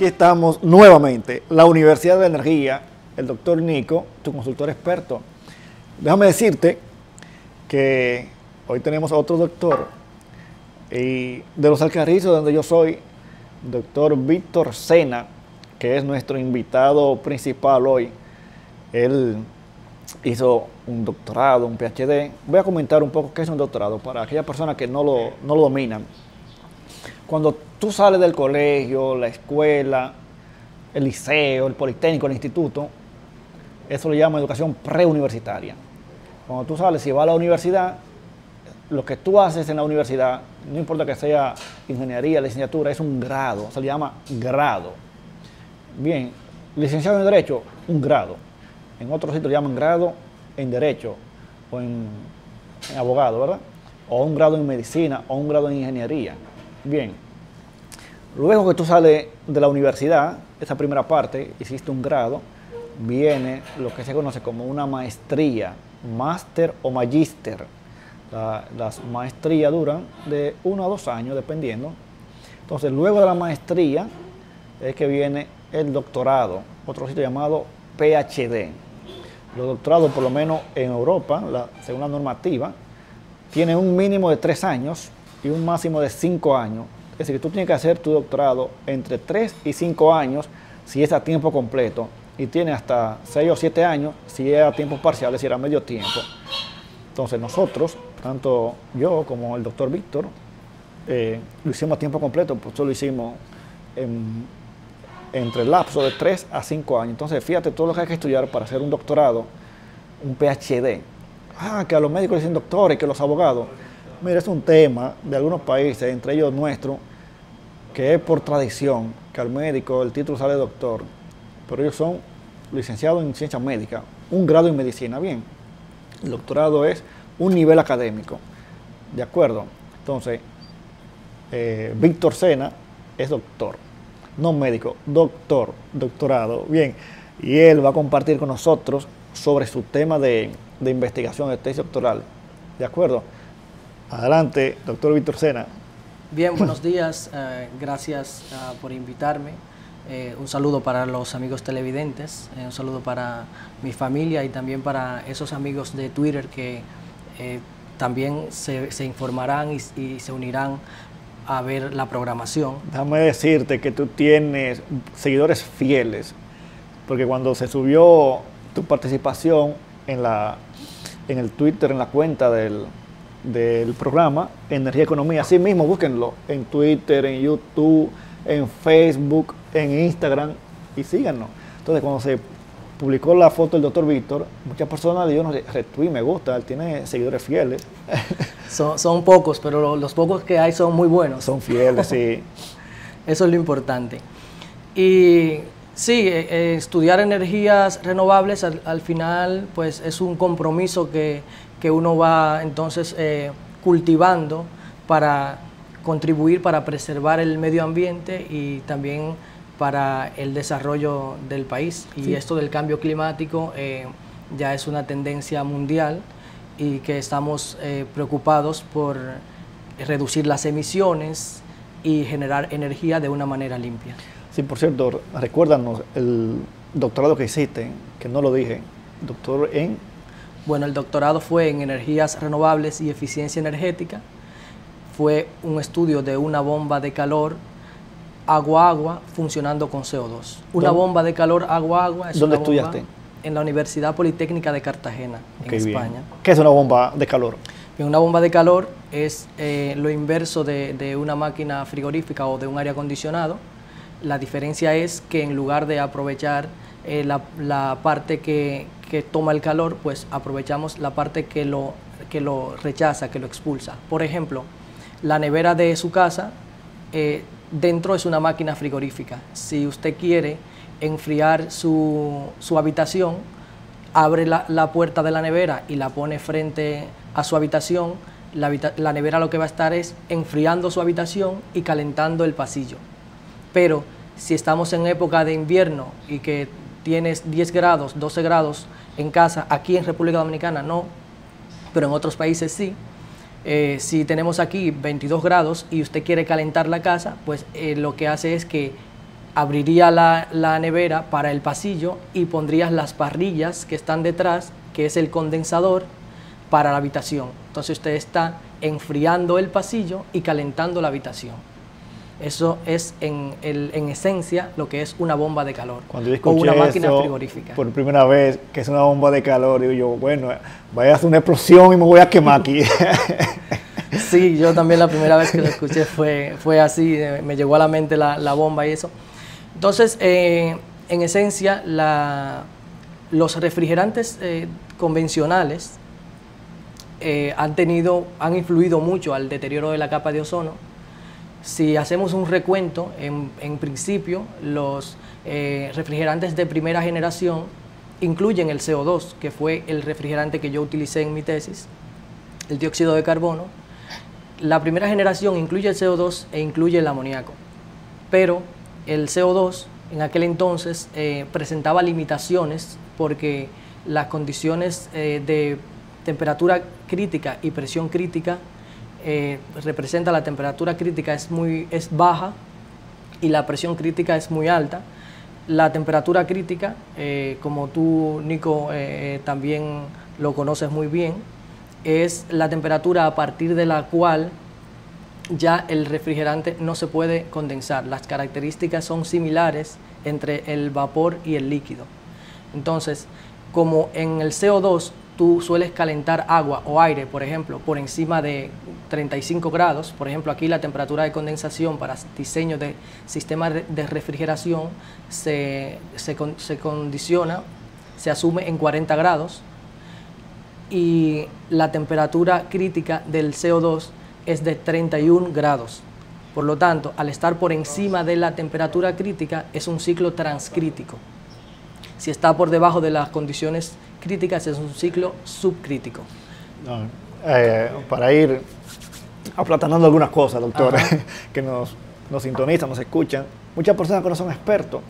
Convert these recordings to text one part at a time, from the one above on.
Aquí estamos nuevamente, la Universidad de la Energía, el doctor Nico, tu consultor experto. Déjame decirte que hoy tenemos a otro doctor, y de los Alcarrizos, donde yo soy, doctor Víctor Sena, que es nuestro invitado principal hoy. Él hizo un doctorado, un PhD. Voy a comentar un poco qué es un doctorado para aquellas personas que no lo dominan. Cuando tú sales del colegio, la escuela, el liceo, el politécnico, el instituto, eso le llama educación preuniversitaria. Cuando tú sales y vas a la universidad, lo que tú haces en la universidad, no importa que sea ingeniería, licenciatura, es un grado, se le llama grado. Bien, licenciado en Derecho, un grado. En otros sitios le llaman grado en Derecho o en abogado, ¿verdad? O un grado en Medicina o un grado en Ingeniería. Bien, luego que tú sales de la universidad, esa primera parte, hiciste un grado, viene lo que se conoce como una maestría, máster o magíster. Las maestrías duran de 1 a 2 años, dependiendo. Entonces, luego de la maestría es que viene el doctorado, otro sitio llamado PhD. Los doctorados, por lo menos en Europa, según la normativa, tienen un mínimo de 3 años y un máximo de 5 años. Es decir, que tú tienes que hacer tu doctorado entre 3 y 5 años si es a tiempo completo, y tiene hasta 6 o 7 años si es a tiempo parcial, es decir, a medio tiempo. Entonces nosotros, tanto yo como el doctor Víctor, lo hicimos a tiempo completo, pues eso lo hicimos entre el lapso de 3 a 5 años. Entonces fíjate todo lo que hay que estudiar para hacer un doctorado, un PhD. Que a los médicos dicen doctores, que los abogados. Mira, es un tema de algunos países, entre ellos nuestro, que es por tradición, que al médico el título sale de doctor, pero ellos son licenciados en ciencias médicas, un grado en medicina. Bien, el doctorado es un nivel académico, ¿de acuerdo? Entonces, Víctor Sena es doctor, no médico, doctor, doctorado. Bien, y él va a compartir con nosotros sobre su tema de investigación, de tesis doctoral, ¿de acuerdo? Adelante, doctor Víctor Sena. Bien, buenos días, gracias por invitarme. Un saludo para los amigos televidentes, un saludo para mi familia y también para esos amigos de Twitter que también se informarán y se unirán a ver la programación. Déjame decirte que tú tienes seguidores fieles, porque cuando se subió tu participación en el Twitter, en la cuenta del programa Energía y Economía, así mismo búsquenlo en Twitter, en YouTube, en Facebook, en Instagram, y síganos. Entonces, cuando se publicó la foto del doctor Víctor, muchas personas le dieron retweet, me gusta, él tiene seguidores fieles. Son pocos, pero los pocos que hay son muy buenos. Son fieles, sí. Eso es lo importante. Y sí, estudiar energías renovables al final pues es un compromiso que uno va entonces cultivando para contribuir, para preservar el medio ambiente y también para el desarrollo del país. Y sí, esto del cambio climático ya es una tendencia mundial y que estamos preocupados por reducir las emisiones y generar energía de una manera limpia. Sí, por cierto, recuérdanos el doctorado que hiciste, que no lo dije, doctor en... Bueno, el doctorado fue en energías renovables y eficiencia energética. Fue un estudio de una bomba de calor agua-agua funcionando con CO2. Una bomba de calor agua-agua es ¿Dónde una bomba estudiaste? En la Universidad Politécnica de Cartagena, en España. ¿Qué es una bomba de calor? Una bomba de calor es lo inverso de una máquina frigorífica o de un aire acondicionado. La diferencia es que en lugar de aprovechar la parte que toma el calor, pues aprovechamos la parte que lo rechaza, que lo expulsa. Por ejemplo, la nevera de su casa, dentro es una máquina frigorífica. Si usted quiere enfriar su habitación, abre la puerta de la nevera y la pone frente a su habitación, la nevera lo que va a estar es enfriando su habitación y calentando el pasillo. Pero si estamos en época de invierno y que tienes 10 grados, 12 grados en casa, aquí en República Dominicana no, pero en otros países sí. Si tenemos aquí 22 grados y usted quiere calentar la casa, pues lo que hace es que abriría la nevera para el pasillo y pondrías las parrillas que están detrás, que es el condensador, para la habitación. Entonces usted está enfriando el pasillo y calentando la habitación. Eso es en esencia lo que es una bomba de calor o una máquina frigorífica. Por primera vez, que es una bomba de calor, digo yo, bueno, vaya a hacer una explosión y me voy a quemar aquí. Sí, yo también la primera vez que lo escuché fue así, me llegó a la mente la bomba y eso. Entonces, en esencia, los refrigerantes convencionales han influido mucho al deterioro de la capa de ozono. Si hacemos un recuento, en principio, los refrigerantes de primera generación incluyen el CO2, que fue el refrigerante que yo utilicé en mi tesis, el dióxido de carbono. La primera generación incluye el CO2 e incluye el amoníaco, pero el CO2 en aquel entonces presentaba limitaciones porque las condiciones de temperatura crítica y presión crítica representa la temperatura crítica es baja y la presión crítica es muy alta. La temperatura crítica, como tú, Nico, también lo conoces muy bien, es la temperatura a partir de la cual ya el refrigerante no se puede condensar. Las características son similares entre el vapor y el líquido. Entonces, como en el CO2 tú sueles calentar agua o aire, por ejemplo, por encima de 35 grados, por ejemplo, aquí la temperatura de condensación para diseño de sistemas de refrigeración se condiciona, se asume en 40 grados, y la temperatura crítica del CO2 es de 31 grados. Por lo tanto, al estar por encima de la temperatura crítica, es un ciclo transcrítico. Si está por debajo de las condiciones críticas, es un ciclo subcrítico. Para ir aplatanando algunas cosas, doctor, que nos sintonizan, nos escuchan, muchas personas que no son expertos.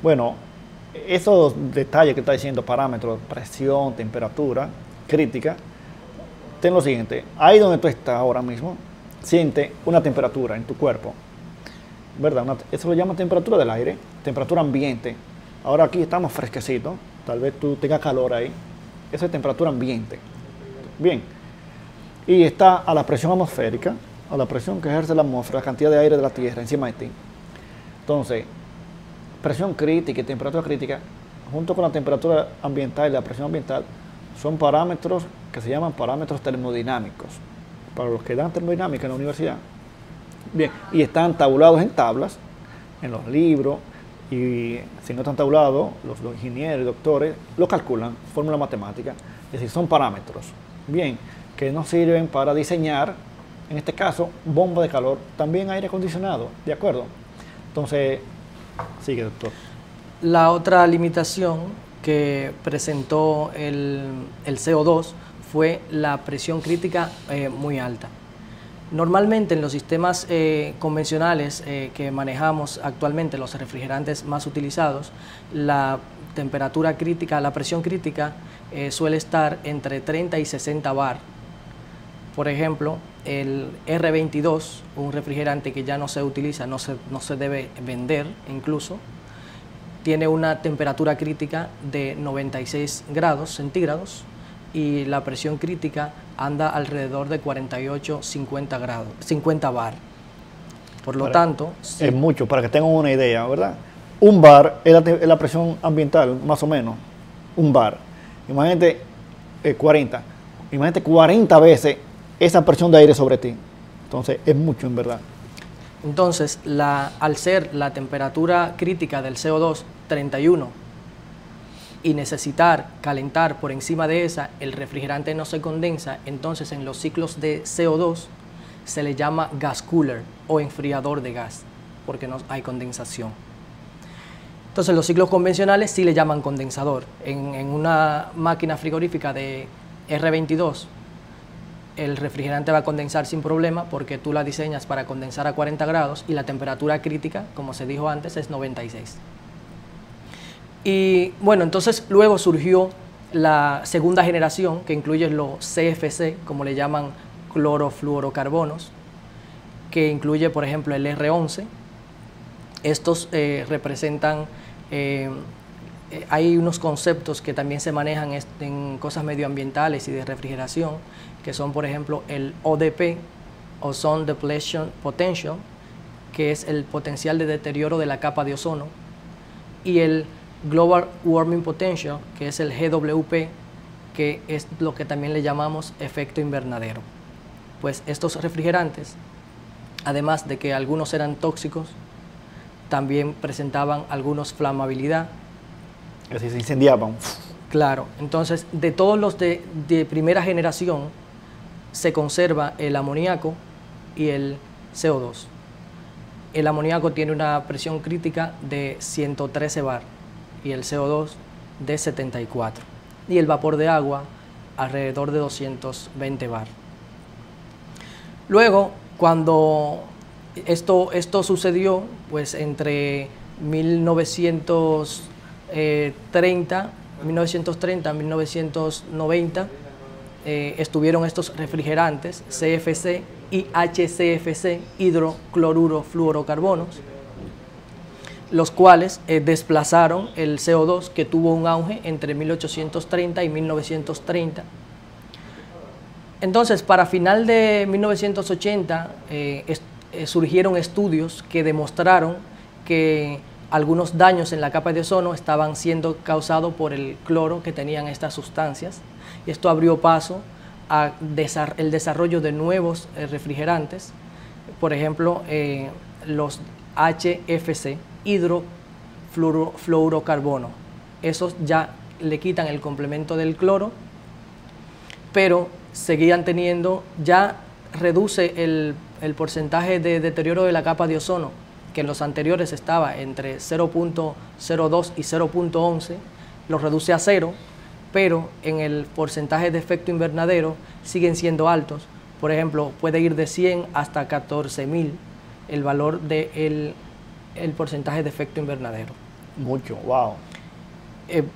Bueno, esos detalles que está diciendo, parámetros, presión, temperatura, crítica, ten lo siguiente, ahí donde tú estás ahora mismo, siente una temperatura en tu cuerpo, ¿verdad? Eso lo llaman temperatura del aire, temperatura ambiente. Ahora aquí estamos fresquecitos, tal vez tú tengas calor ahí, esa es temperatura ambiente. Bien, y está a la presión atmosférica, a la presión que ejerce la atmósfera, la cantidad de aire de la Tierra encima de ti. Entonces, presión crítica y temperatura crítica, junto con la temperatura ambiental y la presión ambiental, son parámetros que se llaman parámetros termodinámicos, para los que dan termodinámica en la universidad. Bien, y están tabulados en tablas, en los libros, y si no están tabulados, los ingenieros y doctores lo calculan, fórmula matemática, es decir, son parámetros, bien, que nos sirven para diseñar, en este caso, bomba de calor, también aire acondicionado, ¿de acuerdo? Entonces, sigue, doctor. La otra limitación que presentó el CO2 fue la presión crítica muy alta. Normalmente en los sistemas convencionales que manejamos actualmente, los refrigerantes más utilizados, la temperatura crítica, la presión crítica suele estar entre 30 y 60 bar. Por ejemplo, el R22, un refrigerante que ya no se utiliza, no se debe vender incluso, tiene una temperatura crítica de 96 grados centígrados y la presión crítica anda alrededor de 48-50 grados, 50 bar. Por lo tanto... Sí. Es mucho, para que tengan una idea, ¿verdad? Un bar es la presión ambiental, más o menos. Un bar. Imagínate 40. Imagínate 40 veces esa presión de aire sobre ti. Entonces, es mucho, en verdad. Entonces, al ser la temperatura crítica del CO2 31 y necesitar calentar por encima de esa, el refrigerante no se condensa, entonces en los ciclos de CO2 se le llama gas cooler o enfriador de gas, porque no hay condensación. Entonces los ciclos convencionales sí le llaman condensador. En una máquina frigorífica de R22, el refrigerante va a condensar sin problema porque tú la diseñas para condensar a 40 grados y la temperatura crítica, como se dijo antes, es 96. Y bueno, entonces luego surgió la segunda generación, que incluye los CFC, como le llaman clorofluorocarbonos, que incluye, por ejemplo, el R11, Estos representan, hay unos conceptos que también se manejan en cosas medioambientales y de refrigeración, que son, por ejemplo, el ODP, Ozone Depletion Potential, que es el potencial de deterioro de la capa de ozono, y el Global Warming Potential, que es el GWP, que es lo que también le llamamos efecto invernadero. Pues estos refrigerantes, además de que algunos eran tóxicos, también presentaban algunos flamabilidad. Es decir, se incendiaban. Claro, entonces de todos los de primera generación se conserva el amoníaco y el CO2. El amoníaco tiene una presión crítica de 113 bar y el CO2 de 74. Y el vapor de agua alrededor de 220 bar. Luego, cuando esto sucedió, pues entre 1930 y 1990 estuvieron estos refrigerantes CFC y HCFC, hidrocloruro fluorocarbonos, los cuales desplazaron el CO2, que tuvo un auge entre 1830 y 1930. Entonces, para final de 1980 surgieron estudios que demostraron que algunos daños en la capa de ozono estaban siendo causados por el cloro que tenían estas sustancias, y esto abrió paso al desarrollo de nuevos refrigerantes, por ejemplo, los HFC, hidrofluorocarbono. Esos ya le quitan el complemento del cloro, pero seguían teniendo, ya reduce el porcentaje de deterioro de la capa de ozono, que en los anteriores estaba entre 0.02 y 0.11, lo reduce a 0, pero en el porcentaje de efecto invernadero siguen siendo altos. Por ejemplo, puede ir de 100 hasta 14.000 el valor del porcentaje de efecto invernadero. Mucho, wow.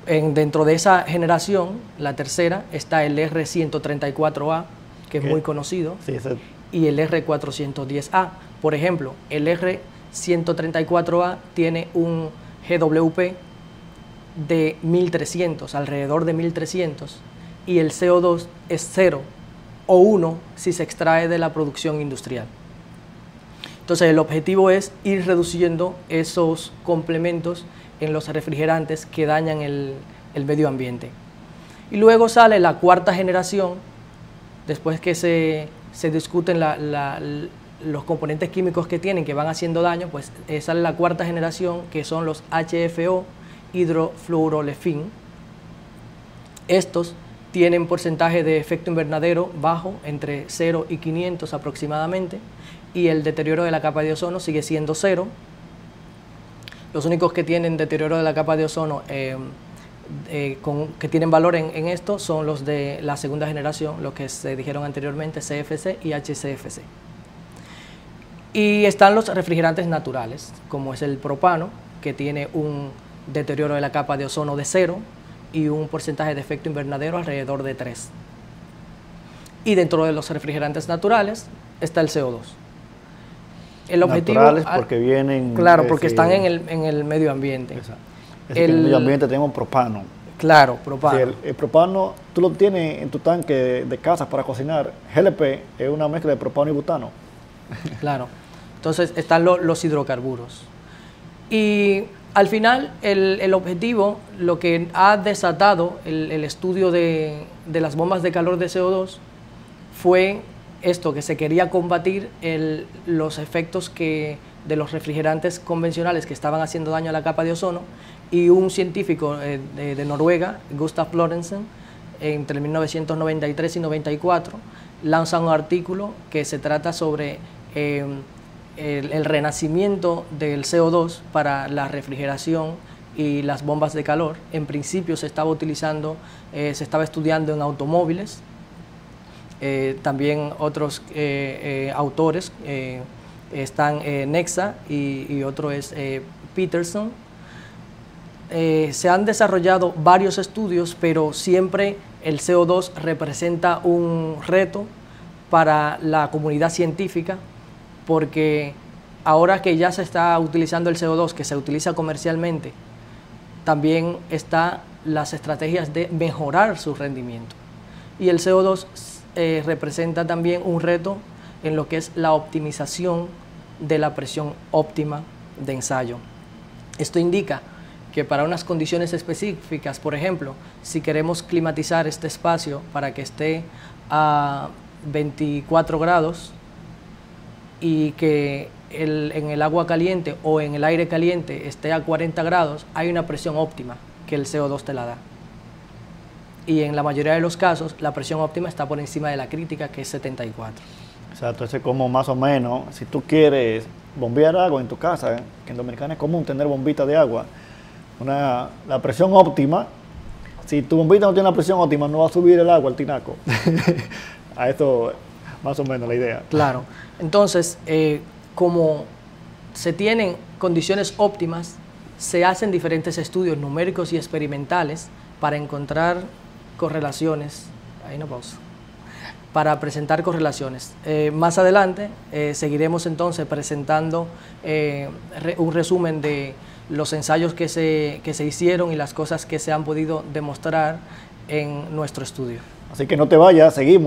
Dentro de esa generación, la tercera, está el R134A, que es muy conocido, sí, y el R410A. Por ejemplo, el R134A tiene un GWP de 1300, alrededor de 1300, y el CO2 es 0 o 1 si se extrae de la producción industrial. Entonces el objetivo es ir reduciendo esos complementos en los refrigerantes que dañan el medio ambiente. Y luego sale la cuarta generación, después que se discuten los componentes químicos que tienen, que van haciendo daño, pues sale la cuarta generación, que son los HFO, hidrofluorolefin. Estos tienen porcentaje de efecto invernadero bajo, entre 0 y 500 aproximadamente, y el deterioro de la capa de ozono sigue siendo 0. Los únicos que tienen deterioro de la capa de ozono que tienen valor en esto son los de la segunda generación, los que se dijeron anteriormente, CFC y HCFC. Y están los refrigerantes naturales, como es el propano, que tiene un deterioro de la capa de ozono de 0 y un porcentaje de efecto invernadero alrededor de 3. Y dentro de los refrigerantes naturales está el CO2. El objetivo, naturales porque vienen... Claro, porque están en el medio ambiente. Exacto. En el medio ambiente tenemos propano. Claro, propano. Sí, el propano tú lo tienes en tu tanque de casa para cocinar. GLP es una mezcla de propano y butano. Claro. Entonces están los hidrocarburos. Y al final el objetivo, lo que ha desatado el estudio de las bombas de calor de CO2 fue esto, que se quería combatir los efectos de los refrigerantes convencionales que estaban haciendo daño a la capa de ozono, y un científico de Noruega, Gustav Lorentzen, entre 1993 y 94, lanza un artículo que se trata sobre el renacimiento del CO2 para la refrigeración y las bombas de calor. En principio se estaba estudiando en automóviles. También otros autores están Nexa y otro es Peterson. Se han desarrollado varios estudios, pero siempre el CO2 representa un reto para la comunidad científica, porque ahora que ya se está utilizando el CO2, que se utiliza comercialmente, también están las estrategias de mejorar su rendimiento. Y el CO2 representa también un reto en lo que es la optimización de la presión óptima de ensayo. Esto indica que para unas condiciones específicas, por ejemplo, si queremos climatizar este espacio para que esté a 24 grados y que en el agua caliente o en el aire caliente esté a 40 grados, hay una presión óptima que el CO2 te la da. Y en la mayoría de los casos, la presión óptima está por encima de la crítica, que es 74. Exacto, ese es como más o menos, si tú quieres bombear agua en tu casa, que en Dominicana es común tener bombitas de agua, la presión óptima, si tu bombita no tiene la presión óptima, no va a subir el agua al tinaco. A esto más o menos la idea. Claro, entonces, como se tienen condiciones óptimas, se hacen diferentes estudios numéricos y experimentales para encontrar correlaciones. Ahí no pausa. Para presentar correlaciones. Más adelante seguiremos entonces presentando un resumen de los ensayos que se hicieron y las cosas que se han podido demostrar en nuestro estudio. Así que no te vayas, seguimos.